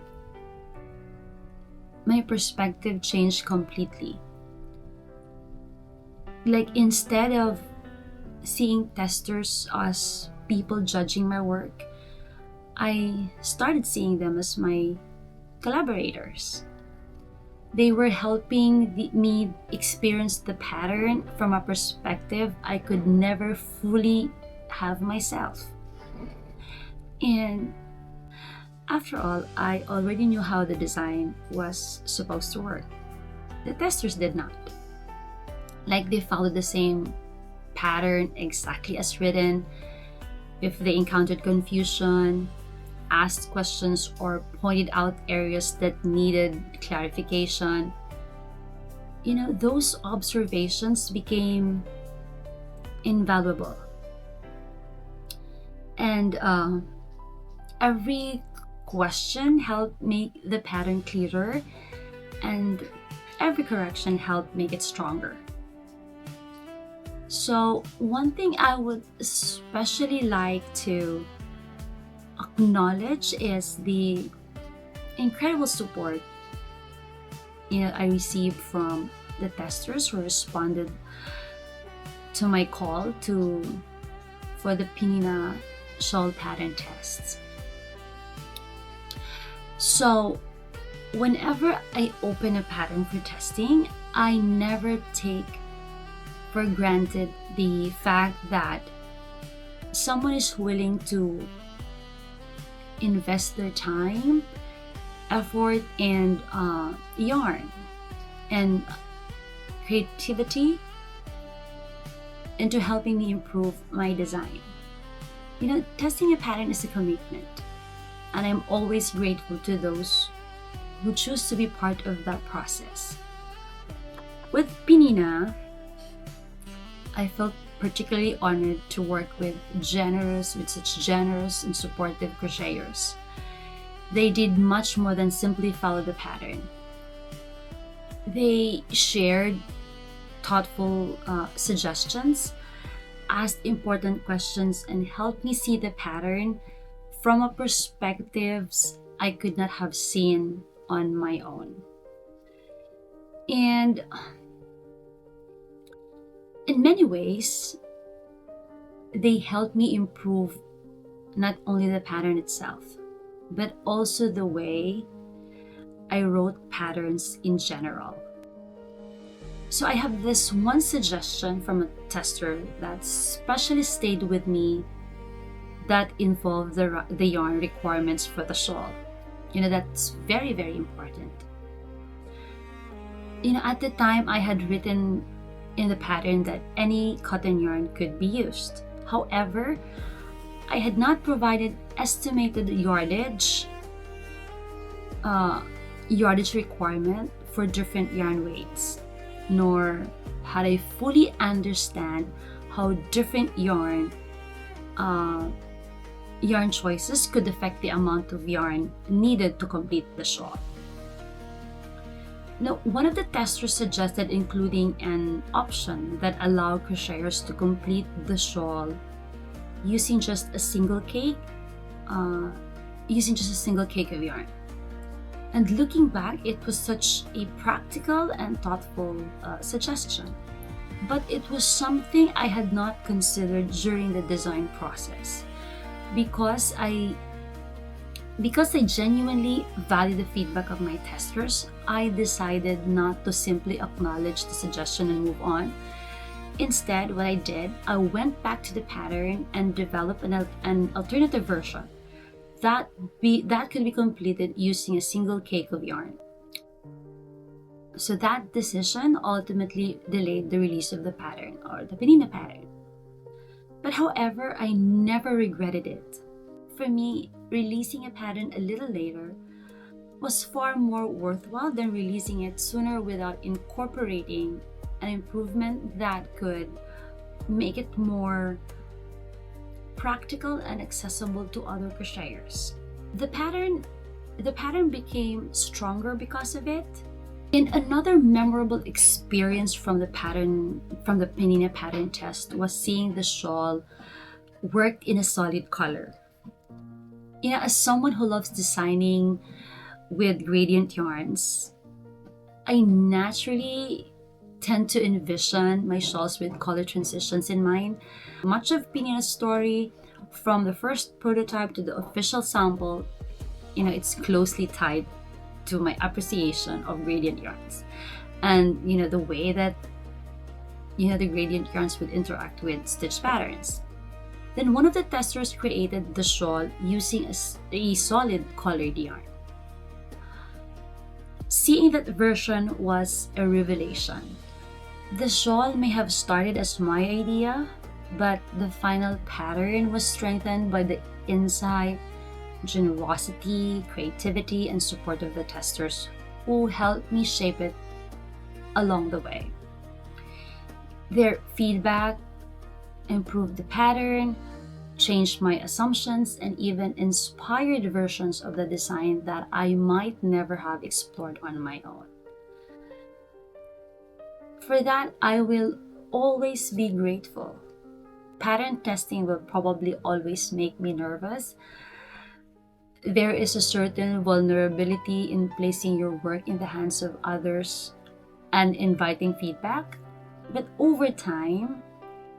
my perspective changed completely. Like, instead of seeing testers as people judging my work, I started seeing them as my collaborators. They were helping me experience the pattern from a perspective I could never fully have myself. And After all, I already knew how the design was supposed to work. The testers did not. Like, they followed the same pattern exactly as written. If they encountered confusion, asked questions, or pointed out areas that needed clarification, those observations became invaluable. And every question helped make the pattern clearer, and every correction helped make it stronger. So one thing I would especially like to acknowledge is the incredible support I received from the testers who responded to my call for the Pnina Shawl pattern tests. So whenever I open a pattern for testing, I never take for granted the fact that someone is willing to invest their time, effort, and yarn and creativity into helping me improve my design. Testing a pattern is a commitment, and I'm always grateful to those who choose to be part of that process. With Pnina, I felt particularly honored to work with such generous and supportive crocheters. They did much more than simply follow the pattern. They shared thoughtful suggestions, asked important questions, and helped me see the pattern from a perspectives I could not have seen on my own. And in many ways, they helped me improve not only the pattern itself, but also the way I wrote patterns in general. So I have this one suggestion from a tester that especially stayed with me, that involved the yarn requirements for the shawl. That's very, very important. At the time, I had written in the pattern that any cotton yarn could be used. However, I had not provided estimated yardage requirement for different yarn weights, nor had I fully understand how different yarn choices could affect the amount of yarn needed to complete the shawl. Now, one of the testers suggested including an option that allowed crocheters to complete the shawl using just a single cake of yarn. And looking back, it was such a practical and thoughtful suggestion. But it was something I had not considered during the design process. Because I genuinely value the feedback of my testers, I decided not to simply acknowledge the suggestion and move on. Instead, what I did, I went back to the pattern and developed an alternative version that could be completed using a single cake of yarn. So that decision ultimately delayed the release of the pattern, or the Pnina pattern. But however, I never regretted it. For me, releasing a pattern a little later was far more worthwhile than releasing it sooner without incorporating an improvement that could make it more practical and accessible to other crocheters. The pattern became stronger because of it. And another memorable experience from the Pnina pattern test was seeing the shawl work in a solid color. As someone who loves designing with gradient yarns, I naturally tend to envision my shawls with color transitions in mind. Much of Pnina's story, from the first prototype to the official sample, it's closely tied to my appreciation of gradient yarns, and the way that the gradient yarns would interact with stitch patterns. Then one of the testers created the shawl using a solid colored yarn. Seeing that version was a revelation. The shawl may have started as my idea, but the final pattern was strengthened by the insight, generosity, creativity, and support of the testers who helped me shape it along the way. Their feedback improved the pattern, changed my assumptions, and even inspired versions of the design that I might never have explored on my own. For that, I will always be grateful. Pattern testing will probably always make me nervous. There is a certain vulnerability in placing your work in the hands of others and inviting feedback. But over time,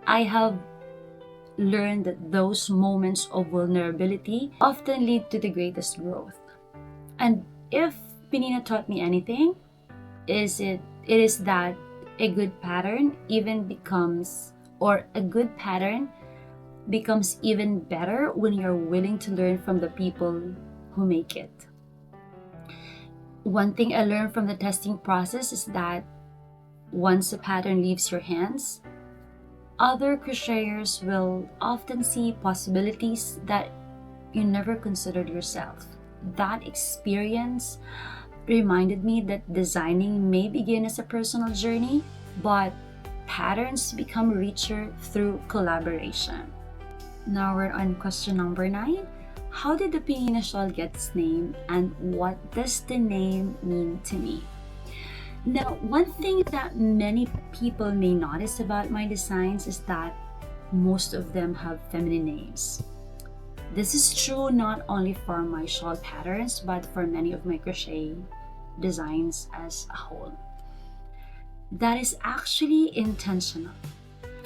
I have learned that those moments of vulnerability often lead to the greatest growth. And if Pnina taught me anything, it is that a good pattern becomes even better when you're willing to learn from the people who make it. One thing I learned from the testing process is that once a pattern leaves your hands, other crocheters will often see possibilities that you never considered yourself. That experience reminded me that designing may begin as a personal journey, but patterns become richer through collaboration. Now we're on question number 9. How did the Pnina Shawl get its name, and what does the name mean to me? Now, one thing that many people may notice about my designs is that most of them have feminine names. This is true not only for my shawl patterns, but for many of my crochet designs as a whole. That is actually intentional.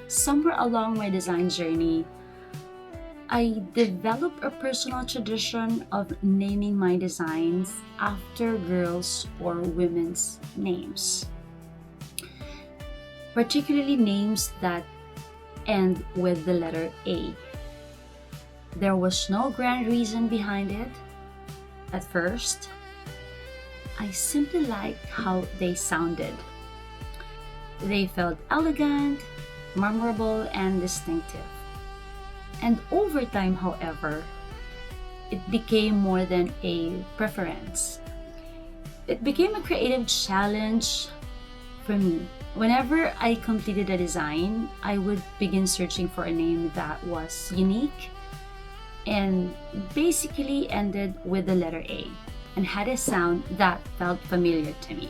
Somewhere along my design journey, I developed a personal tradition of naming my designs after girls' or women's names, particularly names that end with the letter A. There was no grand reason behind it. At first, I simply liked how they sounded. They felt elegant, memorable, and distinctive. And over time, however, it became more than a preference. It became a creative challenge for me. Whenever I completed a design, I would begin searching for a name that was unique and basically ended with the letter A and had a sound that felt familiar to me.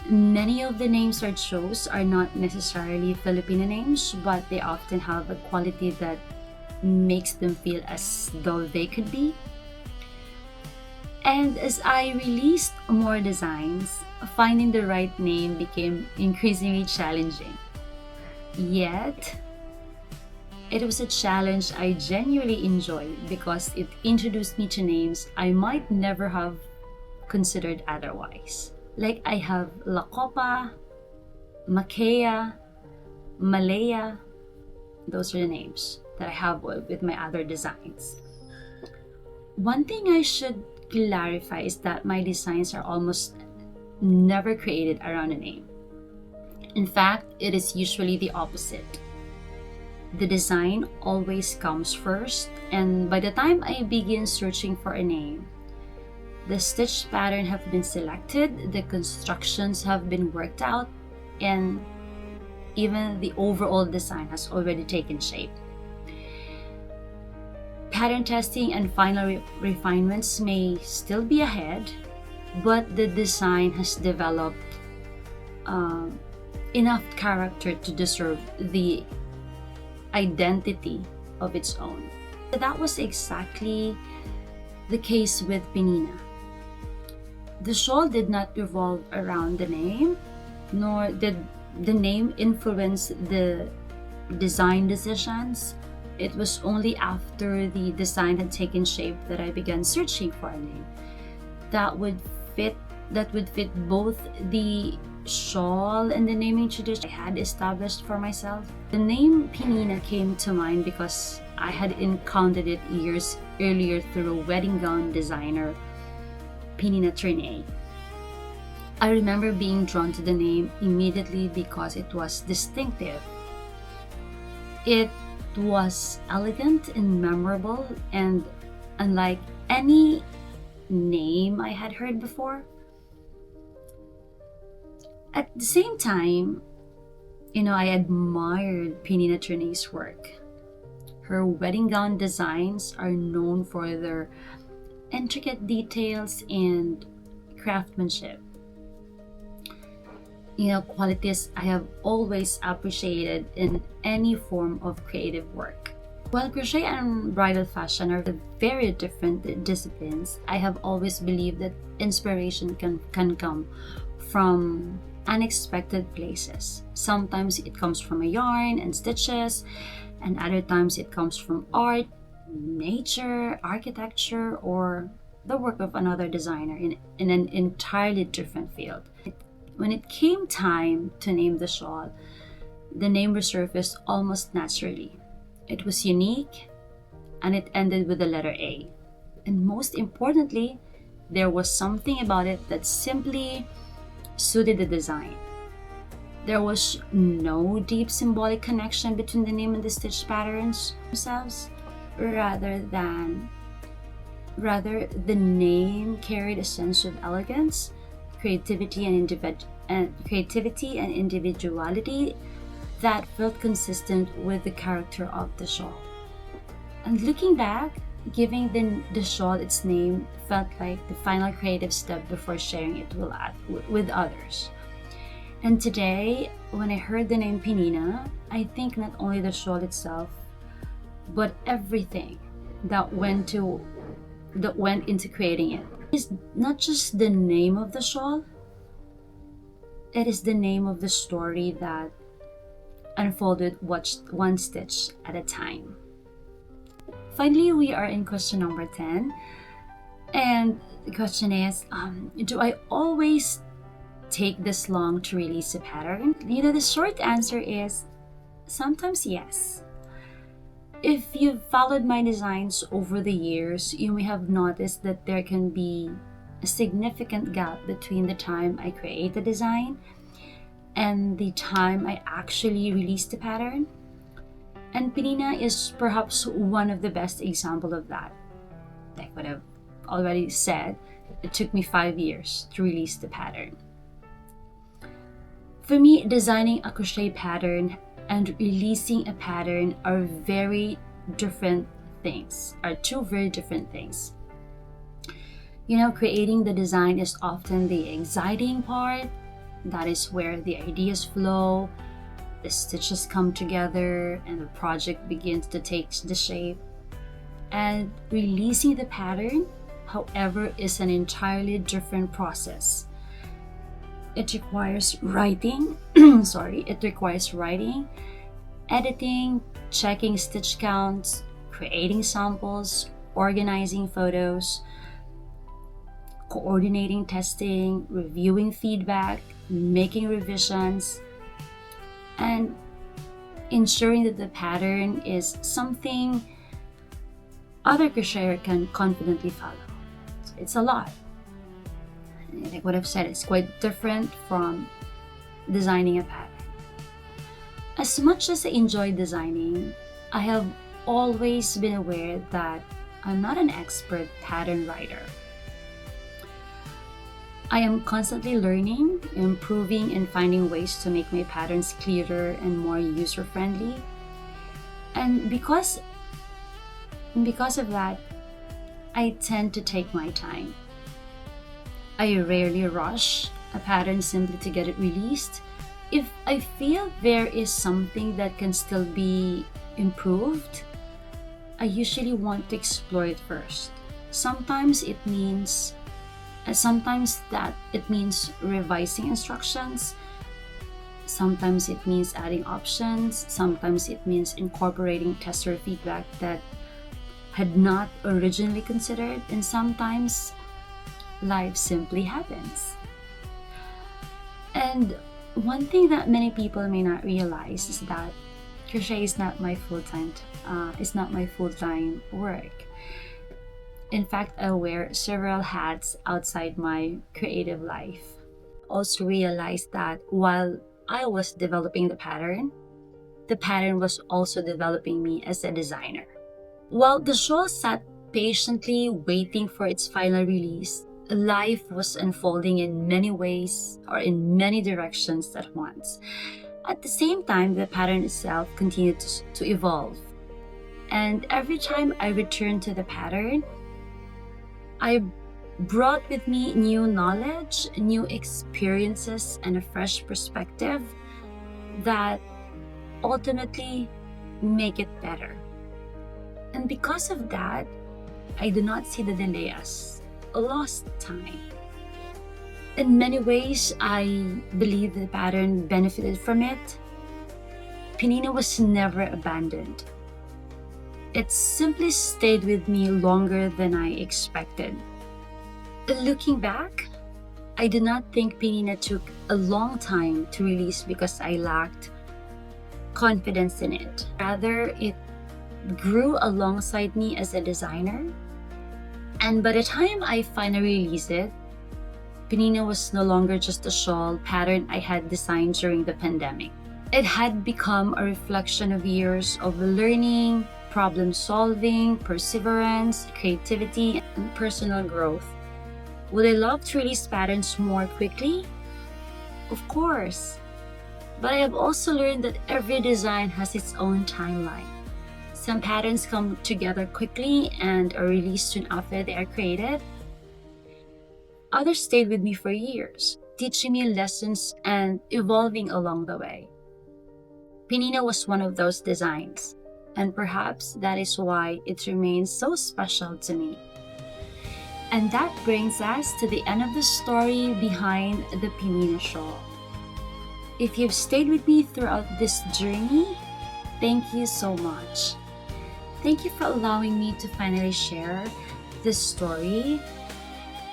Many of the names I chose are not necessarily Filipino names, but they often have a quality that makes them feel as though they could be. And as I released more designs, finding the right name became increasingly challenging. Yet, it was a challenge I genuinely enjoyed because it introduced me to names I might never have considered otherwise. Like I have La Copa, Makea, Malaya. Those are the names that I have with my other designs. One thing I should clarify is that my designs are almost never created around a name. In fact, it is usually the opposite. The design always comes first, and by the time I begin searching for a name, the stitch pattern have been selected, the constructions have been worked out, and even the overall design has already taken shape. Pattern testing and final refinements may still be ahead, but the design has developed enough character to deserve the identity of its own. That was exactly the case with Pnina. The shawl did not revolve around the name, nor did the name influence the design decisions. It was only after the design had taken shape that I began searching for a name that would fit that would fit both the shawl and the naming tradition I had established for myself. The name Pnina came to mind because I had encountered it years earlier through a wedding gown designer, Pnina Shawl. I remember being drawn to the name immediately because it was distinctive. It was elegant and memorable, and unlike any name I had heard before. At the same time, I admired Pnina Shawl's work. Her wedding gown designs are known for their intricate details and craftsmanship. Qualities I have always appreciated in any form of creative work. While crochet and bridal fashion are very different disciplines, I have always believed that inspiration can come from unexpected places. Sometimes it comes from a yarn and stitches, and other times it comes from art, nature, architecture, or the work of another designer in an entirely different field. When it came time to name the shawl, the name resurfaced almost naturally. It was unique, and it ended with the letter A. And most importantly, there was something about it that simply suited the design. There was no deep symbolic connection between the name and the stitch patterns themselves. Rather, the name carried a sense of elegance, creativity and individuality that felt consistent with the character of the shawl. And looking back, giving the shawl its name felt like the final creative step before sharing it with others. And today, when I heard the name Pnina, I think not only the shawl itself, but everything that went into creating it. It's not just the name of the shawl, it is the name of the story that unfolded one stitch at a time. Finally, we are in question number 10. And the question is, do I always take this long to release a pattern? The short answer is sometimes yes. If you've followed my designs over the years, you may have noticed that there can be a significant gap between the time I create the design and the time I actually release the pattern. And Pnina is perhaps one of the best examples of that. Like what I've already said, it took me 5 years to release the pattern. For me, designing a crochet pattern and releasing a pattern are two very different things. Creating the design is often the exciting part. That is where the ideas flow, the stitches come together, and the project begins to take the shape. And releasing the pattern, however, is an entirely different process. It requires writing, editing, checking stitch counts, creating samples, organizing photos, coordinating testing, reviewing feedback, making revisions, and ensuring that the pattern is something other crocheter can confidently follow. It's a lot. Like what I've said, it's quite different from designing a pattern. As much as I enjoy designing, I have always been aware that I'm not an expert pattern writer. I am constantly learning, improving, and finding ways to make my patterns clearer and more user-friendly. And because of that, I tend to take my time. I rarely rush a pattern simply to get it released. If I feel there is something that can still be improved, I usually want to explore it first. Sometimes it means revising instructions. Sometimes it means adding options. Sometimes it means incorporating tester feedback that had not originally considered. And sometimes life simply happens. And one thing that many people may not realize is that crochet is not my full-time work. In fact, I wear several hats outside my creative life. Also realized that while I was developing the pattern was also developing me as a designer. While the shawl sat patiently waiting for its final release, life was unfolding in many ways or in many directions at once. At the same time, the pattern itself continued to evolve. And every time I returned to the pattern, I brought with me new knowledge, new experiences, and a fresh perspective that ultimately make it better. And because of that, I do not see the delay as a lost time. In many ways, I believe the pattern benefited from it. Pnina was never abandoned. It simply stayed with me longer than I expected. Looking back, I do not think Pnina took a long time to release because I lacked confidence in it. Rather, it grew alongside me as a designer. And by the time I finally released it, Pnina was no longer just a shawl pattern I had designed during the pandemic. It had become a reflection of years of learning, problem solving, perseverance, creativity, and personal growth. Would I love to release patterns more quickly? Of course. But I have also learned that every design has its own timeline. Some patterns come together quickly and are released soon after they are created. Others stayed with me for years, teaching me lessons and evolving along the way. Pnina was one of those designs, and perhaps that is why it remains so special to me. And that brings us to the end of the story behind the Pnina Shawl. If you've stayed with me throughout this journey, thank you so much. Thank you for allowing me to finally share this story.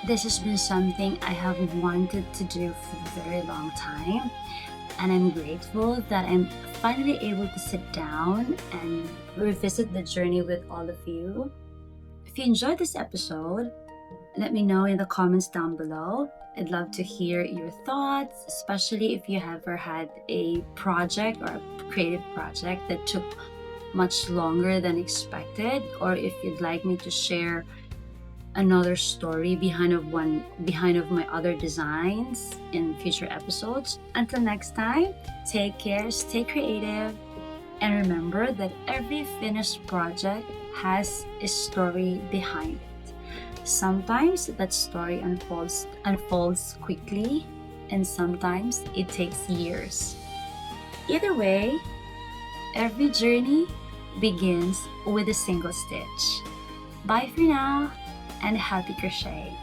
This has been something I have wanted to do for a very long time, and I'm grateful that I'm finally able to sit down and revisit the journey with all of you. If you enjoyed this episode, let me know in the comments down below. I'd love to hear your thoughts, especially if you ever had a project or a creative project that took much longer than expected, or if you'd like me to share another story behind of my other designs in future episodes. Until next time, take care, stay creative, and remember that every finished project has a story behind it. Sometimes that story unfolds quickly, and sometimes it takes years. Either way, every journey begins with a single stitch. Bye for now, and happy crochet!